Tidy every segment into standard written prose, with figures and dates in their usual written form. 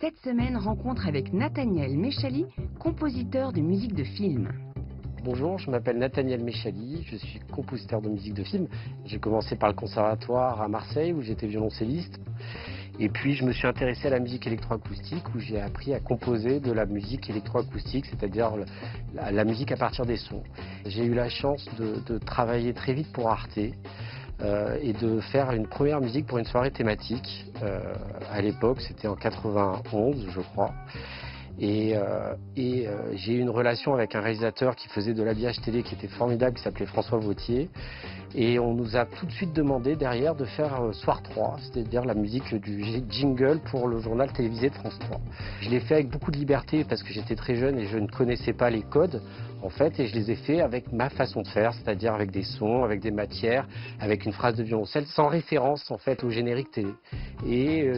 Cette semaine, rencontre avec Nathaniel Méchali, compositeur de musique de film. Bonjour, je m'appelle Nathaniel Méchali, je suis compositeur de musique de film. J'ai commencé par le conservatoire à Marseille où j'étais violoncelliste. Et puis je me suis intéressé à la musique électroacoustique où j'ai appris à composer de la musique électroacoustique, c'est-à-dire la musique à partir des sons. J'ai eu la chance de travailler très vite pour Arte et de faire une première musique pour une soirée thématique. À l'époque, c'était en 91, je crois. Et j'ai eu une relation avec un réalisateur qui faisait de l'habillage télé qui était formidable, qui s'appelait François Vautier. Et on nous a tout de suite demandé derrière de faire Soir 3, c'est-à-dire la musique du jingle pour le journal télévisé de France 3. Je l'ai fait avec beaucoup de liberté parce que j'étais très jeune et je ne connaissais pas les codes en fait, et je les ai fait avec ma façon de faire, c'est-à-dire avec des sons, avec des matières, avec une phrase de violoncelle, sans référence en fait au générique télé. Et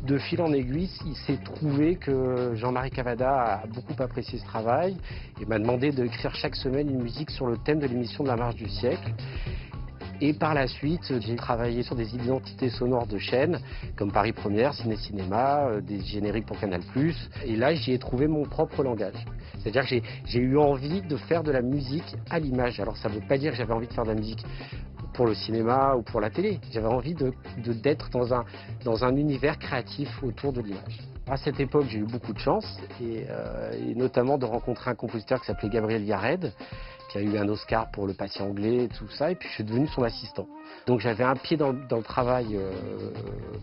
de fil en aiguille, il s'est trouvé que Jean-Marie Cavada a beaucoup apprécié ce travail et m'a demandé d'écrire chaque semaine une musique sur le thème de l'émission de la Marche du siècle. Et par la suite, j'ai travaillé sur des identités sonores de chaînes, comme Paris Première, Ciné Cinéma, des génériques pour Canal+. Et là, j'y ai trouvé mon propre langage. C'est-à-dire que j'ai eu envie de faire de la musique à l'image. Alors ça ne veut pas dire que j'avais envie de faire de la musique pour le cinéma ou pour la télé. J'avais envie d'être dans un univers créatif autour de l'image. À cette époque, j'ai eu beaucoup de chance, et notamment de rencontrer un compositeur qui s'appelait Gabriel Yared, qui a eu un Oscar pour Le Patient anglais et tout ça, et puis je suis devenu son assistant. Donc j'avais un pied dans le travail,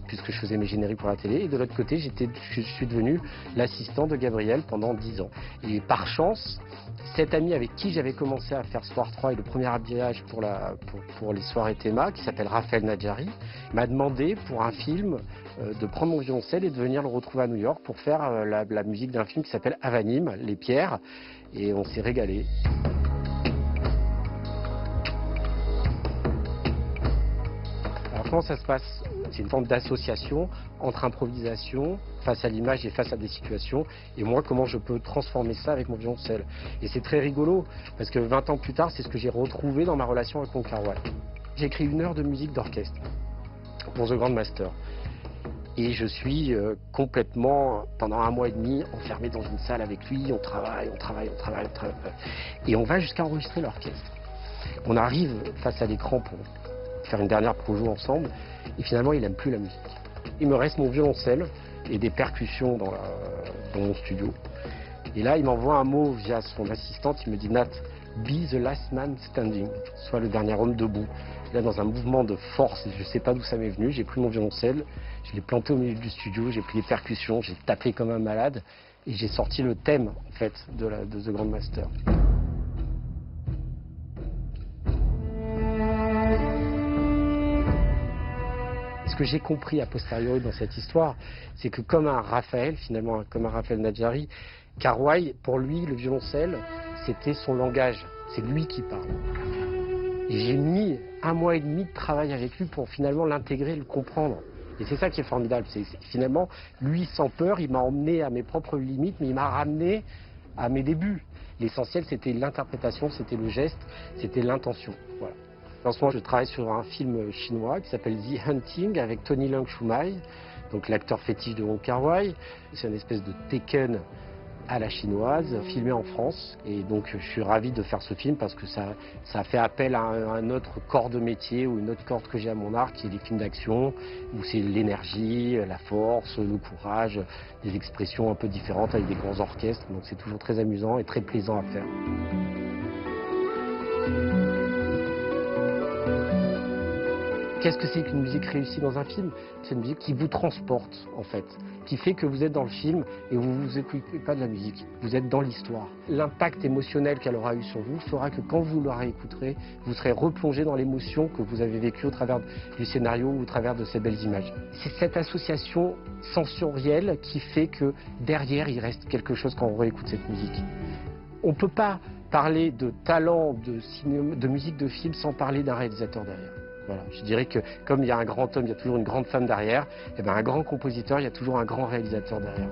puisque je faisais mes génériques pour la télé, et de l'autre côté, je suis devenu l'assistant de Gabriel pendant 10 ans. Et par chance, cet ami avec qui j'avais commencé à faire Soir 3 et le premier habillage pour les soirées théma, qui s'appelle Raphaël Nadjari, m'a demandé pour un film de prendre mon violoncelle et de venir le retrouver à New York pour faire la musique d'un film qui s'appelle Avanim, Les Pierres, et on s'est régalé. Alors comment ça se passe? C'est une forme d'association entre improvisation face à l'image et face à des situations, et moi comment je peux transformer ça avec mon violoncelle. Et c'est très rigolo parce que 20 ans plus tard, c'est ce que j'ai retrouvé dans ma relation avec mon Carwal. J'ai écrit 1 heure de musique d'orchestre pour The Grand Master. Et je suis complètement, pendant 1 mois et demi, enfermé dans une salle avec lui. On travaille. Et on va jusqu'à enregistrer l'orchestre. On arrive face à l'écran pour faire une dernière projo ensemble. Et finalement, il n'aime plus la musique. Il me reste mon violoncelle et des percussions dans mon studio. Et là, il m'envoie un mot via son assistante. Il me dit « Nat, be the last man standing », soit le dernier homme debout. Là, dans un mouvement de force, je ne sais pas d'où ça m'est venu, j'ai pris mon violoncelle, je l'ai planté au milieu du studio, j'ai pris les percussions, j'ai tapé comme un malade, et j'ai sorti le thème, en fait, de The Grand Master. Ce que j'ai compris a posteriori dans cette histoire, c'est que comme un Raphaël, finalement, comme un Raphaël Nadjari, Carway, pour lui, le violoncelle, c'était son langage, c'est lui qui parle. Et j'ai mis 1 mois et demi de travail avec lui pour finalement l'intégrer, le comprendre. Et c'est ça qui est formidable, c'est finalement, lui, sans peur, il m'a emmené à mes propres limites, mais il m'a ramené à mes débuts. L'essentiel, c'était l'interprétation, c'était le geste, c'était l'intention. Voilà. En ce moment, je travaille sur un film chinois qui s'appelle The Hunting avec Tony Leung Shumai, donc l'acteur fétiche de Wong Kar-wai. C'est une espèce de Taken à la chinoise, filmé en France. Et donc je suis ravi de faire ce film parce que ça fait appel à un autre corps de métier ou une autre corde que j'ai à mon arc, qui est les films d'action, où c'est l'énergie, la force, le courage, des expressions un peu différentes avec des grands orchestres. Donc c'est toujours très amusant et très plaisant à faire. Qu'est-ce que c'est qu'une musique réussie dans un film? C'est une musique qui vous transporte, en fait, qui fait que vous êtes dans le film et vous ne vous occupez pas de la musique, vous êtes dans l'histoire. L'impact émotionnel qu'elle aura eu sur vous fera que quand vous la réécouterez, vous serez replongé dans l'émotion que vous avez vécue au travers du scénario ou au travers de ces belles images. C'est cette association sensorielle qui fait que derrière, il reste quelque chose quand on réécoute cette musique. On ne peut pas parler de talent de musique de film sans parler d'un réalisateur derrière. Voilà, je dirais que comme il y a un grand homme, il y a toujours une grande femme derrière, et bien un grand compositeur, il y a toujours un grand réalisateur derrière.